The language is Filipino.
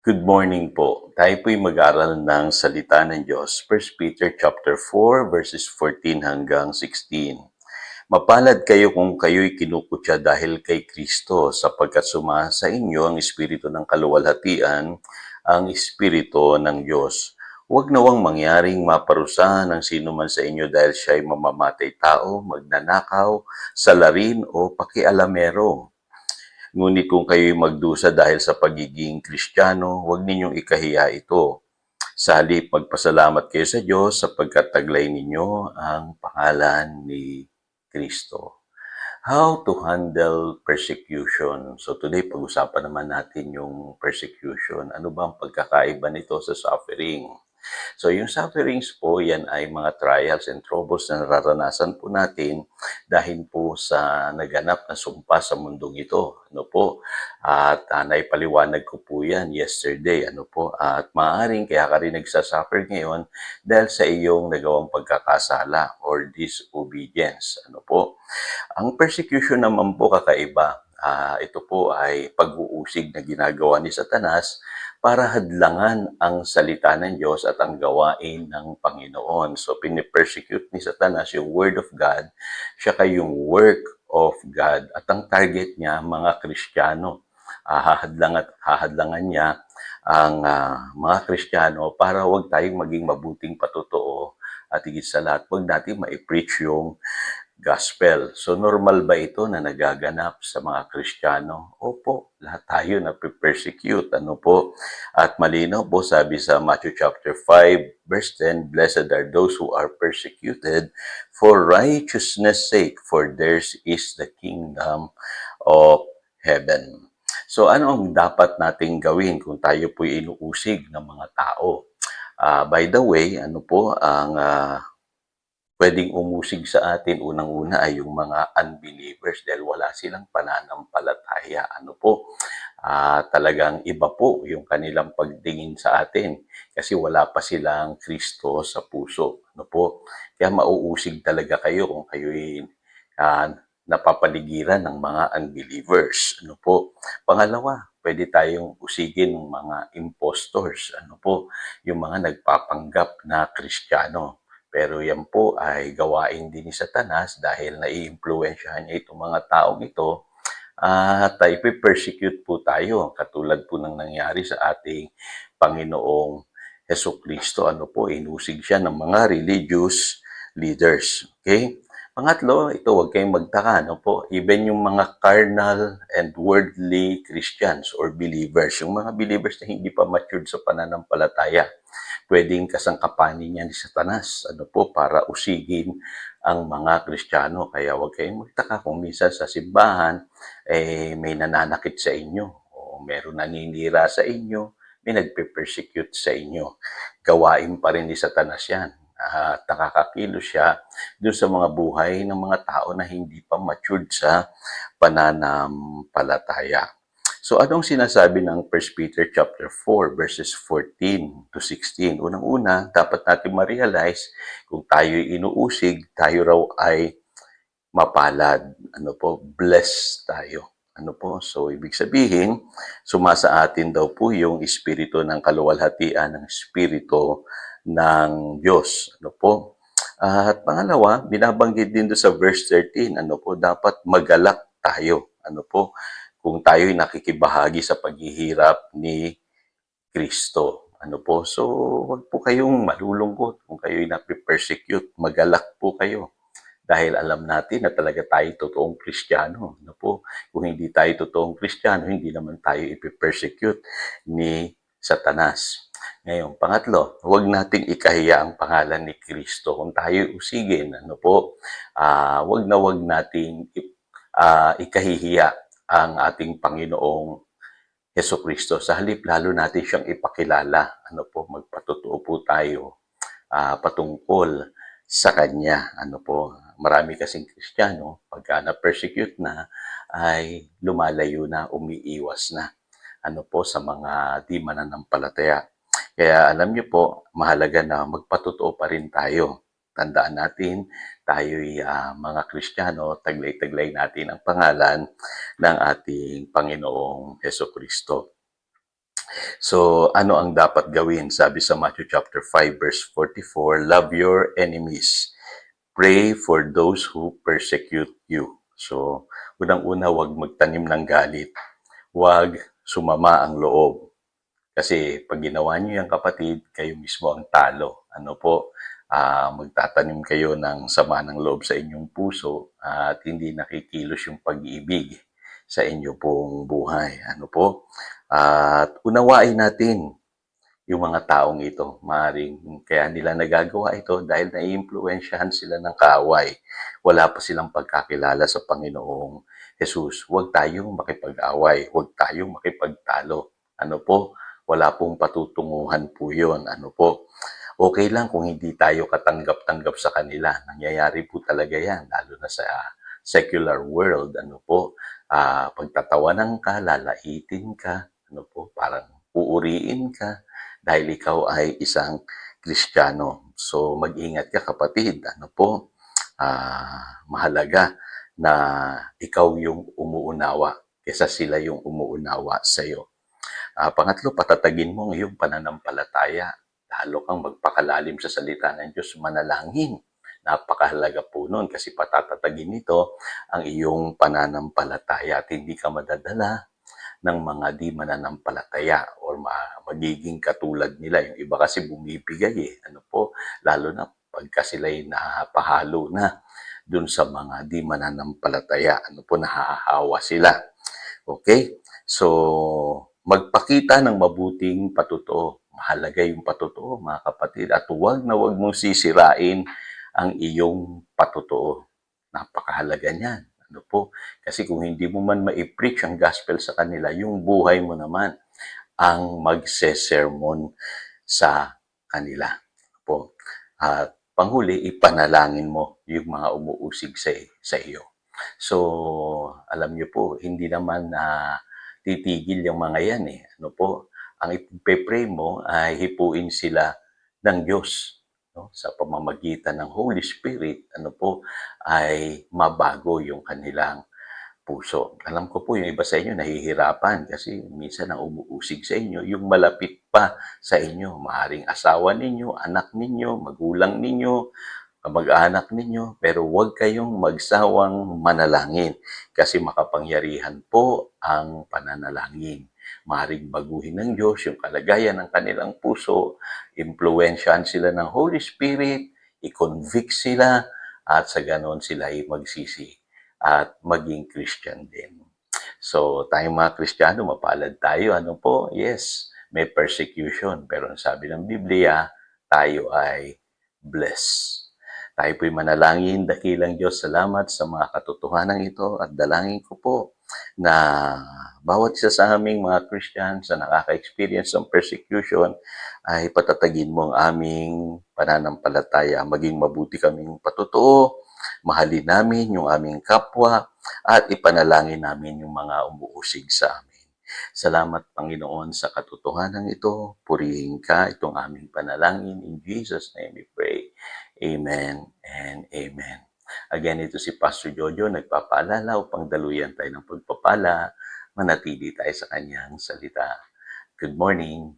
Good morning po. Tayo po'y mag-aral ng salita ng Diyos, 1 Peter chapter 4 verses 14 hanggang 16. Mapalad kayo kung kayo'y kinukutya dahil kay Kristo, sapagkat sumasa inyo ang espiritu ng kaluwalhatian, ang espiritu ng Diyos. Huwag nawang mangyaring maparusahan ng sino man sa inyo dahil siya'y mamamatay tao, magnanakaw, salarin o pakialamero. Ngunit kung kayo'y magdusa dahil sa pagiging Kristiyano, huwag ninyong ikahiya ito. Sa halip, magpasalamat kayo sa Diyos sapagkat taglay ninyo ang pangalan ni Kristo. How to handle persecution. So today, pag-usapan naman natin yung persecution. Ano ba ang pagkakaiba nito sa suffering? So yung sufferings po, yan ay mga trials and troubles na nararanasan po natin dahil po sa naganap na sumpa sa mundong ito. Ano po? At naipaliwanag ko po yan yesterday. Ano po? At maaaring kaya ka rin nagsasuffer ngayon dahil sa iyong nagawang pagkakasala or disobedience. Ano po? Ang persecution naman po kakaiba. Ito po ay pag-uusig na ginagawa ni Satanas para hadlangan ang salita ng Diyos at ang gawain ng Panginoon. So, pinipersecute ni Satanas yung Word of God, siya yung work of God. At ang target niya, mga Kristiyano. Hahadlangan niya ang mga Kristiyano para wag tayong maging mabuting patotoo at higit sa lahat, wag natin ma-preach yung gospel. So normal ba ito na nagaganap sa mga Kristiyano? Opo, lahat tayo na persecute. Ano po? At malinaw po sabi sa Matthew chapter 5 verse 10, "Blessed are those who are persecuted for righteousness' sake, for theirs is the kingdom of heaven." So ano ang dapat nating gawin kung tayo po'y inuusig ng mga tao? By the way, ano po ang pwedeng umusig sa atin unang-una ay yung mga unbelievers dahil wala silang pananampalataya. Ano po? Talagang iba po yung kanilang pagtingin sa atin kasi wala pa silang Kristo sa puso. Ano po? Kaya mauusig talaga kayo kung kayo'y napapaligiran ng mga unbelievers. Ano po? Pangalawa, pwede tayong usigin ng mga impostors. Ano po? Yung mga nagpapanggap na Kristiyano. Pero yan po ay gawain din ni Satanas dahil nai-impluwensyahan niya itong mga taong ito at ipe-persecute po tayo katulad po ng nangyari sa ating Panginoong Hesukristo. Ano po, inusig siya ng mga religious leaders. Okay? Pangatlo, ito huwag kayong magtaka, no po, even yung mga carnal and worldly Christians or believers, yung mga believers na hindi pa matured sa pananampalataya, pwedeng kasangkapanin niya ni Satanas, ano po, para usigin ang mga Kristiyano. Kaya huwag kayong magtaka kung minsan sa simbahan, may nananakit sa inyo, o meron naninira sa inyo, may nagpe-persecute sa inyo. Gawain pa rin ni Satanas yan. At nakakakilos siya doon sa mga buhay ng mga tao na hindi pa matured sa pananampalataya. So anong sinasabi ng 1 Peter chapter 4 verses 14 to 16? Unang-una, dapat natin ma-realize kung tayo'y inuusig, tayo raw ay mapalad. Ano po? Blessed tayo. Ano po? So ibig sabihin, sumasa atin daw po yung espiritu ng kaluwalhatian, ng espiritu ng Diyos. Ano po? At pangalawa, binabanggit din doon sa verse 13, ano po, dapat magalak tayo. Ano po? Kung tayo'y nakikibahagi sa paghihirap ni Kristo. Ano po? So, wag po kayong malulungkot kung kayo'y nape-persecute. Magalak po kayo. Dahil alam natin na talaga tayo totoong Kristiyano. Ano po? Kung hindi tayo totoong Kristiyano, hindi naman tayo ipe-persecute ni Satanas. Ngayon, pangatlo, huwag nating ikahiya ang pangalan ni Kristo. Kung tayo usigin, ano po, huwag nating ikahihiya ang ating Panginoong Hesukristo. Sa halip, lalo natin siyang ipakilala. Ano po, magpatotoo po tayo patungkol sa Kanya. Ano po, marami kasing Kristiyano, pagka na-persecute na, ay lumalayo na, umiiwas na. Ano po, sa mga di mananampalataya. Kaya alam niyo po, mahalaga na magpatotoo pa rin tayo. Tandaan natin, tayo'y mga Kristiyano, taglay-taglay natin ang pangalan ng ating Panginoong Hesukristo. So, ano ang dapat gawin? Sabi sa Matthew chapter 5 verse 44, love your enemies. Pray for those who persecute you. So, unang-una, huwag magtanim ng galit. Huwag sumama ang loob. Kasi pag ginawa niyo yan kapatid, kayo mismo ang talo. Ano po, magtatanim kayo ng sama ng loob sa inyong puso at hindi nakikilos yung pag-ibig sa inyo pong buhay. Ano po? At unawain natin yung mga taong ito. Maaring kaya nila nagagawa ito dahil naiimpluwensyahan sila ng kaaway. Wala pa silang pagkakilala sa Panginoong Jesus. Huwag tayong makipag-away. Huwag tayong makipagtalo. Ano po? Wala pong patutunguhan po yun. Ano po? Okay lang kung hindi tayo katanggap-tanggap sa kanila. Nangyayari po talaga yan, lalo na sa secular world. Ano po? Pagtatawanan ka, lalaitin ka, ano po? Parang uuriin ka dahil ikaw ay isang Kristiyano. So mag-ingat ka kapatid, ano po, mahalaga na ikaw yung umuunawa kaysa sila yung umuunawa sa iyo. Pangatlo, patatagin mo ang iyong pananampalataya. Lalo kang magpakalalim sa salita ng Diyos, manalangin. Napakahalaga po nun kasi patatatagin nito ang iyong pananampalataya at hindi ka madadala ng mga di mananampalataya or magiging katulad nila. Yung iba kasi bumibigay ano po, lalo na pagka sila'y napahalo na dun sa mga di mananampalataya. Ano po, nahahawa sila. Okay? So, magpakita ng mabuting patutuo. Mahalaga yung patutuo, mga kapatid. At huwag na huwag mong sisirain ang iyong patutuo. Napakahalaga niyan. Ano po? Kasi kung hindi mo man ma-preach ang gospel sa kanila, yung buhay mo naman ang magse-sermon sa kanila. Ano po? At panghuli, ipanalangin mo yung mga umuusig sa iyo. So, alam niyo po, hindi naman titigil yung mga yan Ano po? Ang ipe-pray mo ay hipuin sila ng Diyos, no? Sa pamamagitan ng Holy Spirit, ano po, ay mabago yung kanilang puso. Alam ko po yung iba sa inyo nahihirapan kasi minsan ang umuusig sa inyo, yung malapit pa sa inyo, maaring asawa ninyo, anak ninyo, magulang ninyo, kamag-anak ninyo, pero huwag kayong magsawang manalangin kasi makapangyarihan po ang pananalangin. Maring baguhin ng Diyos yung kalagayan ng kanilang puso, impluwensyahan sila ng Holy Spirit, i-convict sila, at sa ganon sila ay magsisi at maging Christian din. So, tayong mga Kristiyano, mapalad tayo. Ano po? Yes, may persecution. Pero ang sabi ng Biblia, tayo ay blessed. Tayo po'y manalangin, dakilang Diyos, salamat sa mga katotohanan ito at dalangin ko po na bawat isa sa aming mga Christian sa nakaka-experience ng persecution ay patatagin mo ang aming pananampalataya, maging mabuti kaming patutuo, mahalin namin yung aming kapwa, at ipanalangin namin yung mga umuusig sa amin. Salamat, Panginoon, sa katotohanan ito. Purihin ka itong aming panalangin. In Jesus' name we pray. Amen and amen. Again, ito si Pastor Jojo, nagpapaalala upang daluyan tayo ng pagpapala, manatili tayo sa kanyang salita. Good morning.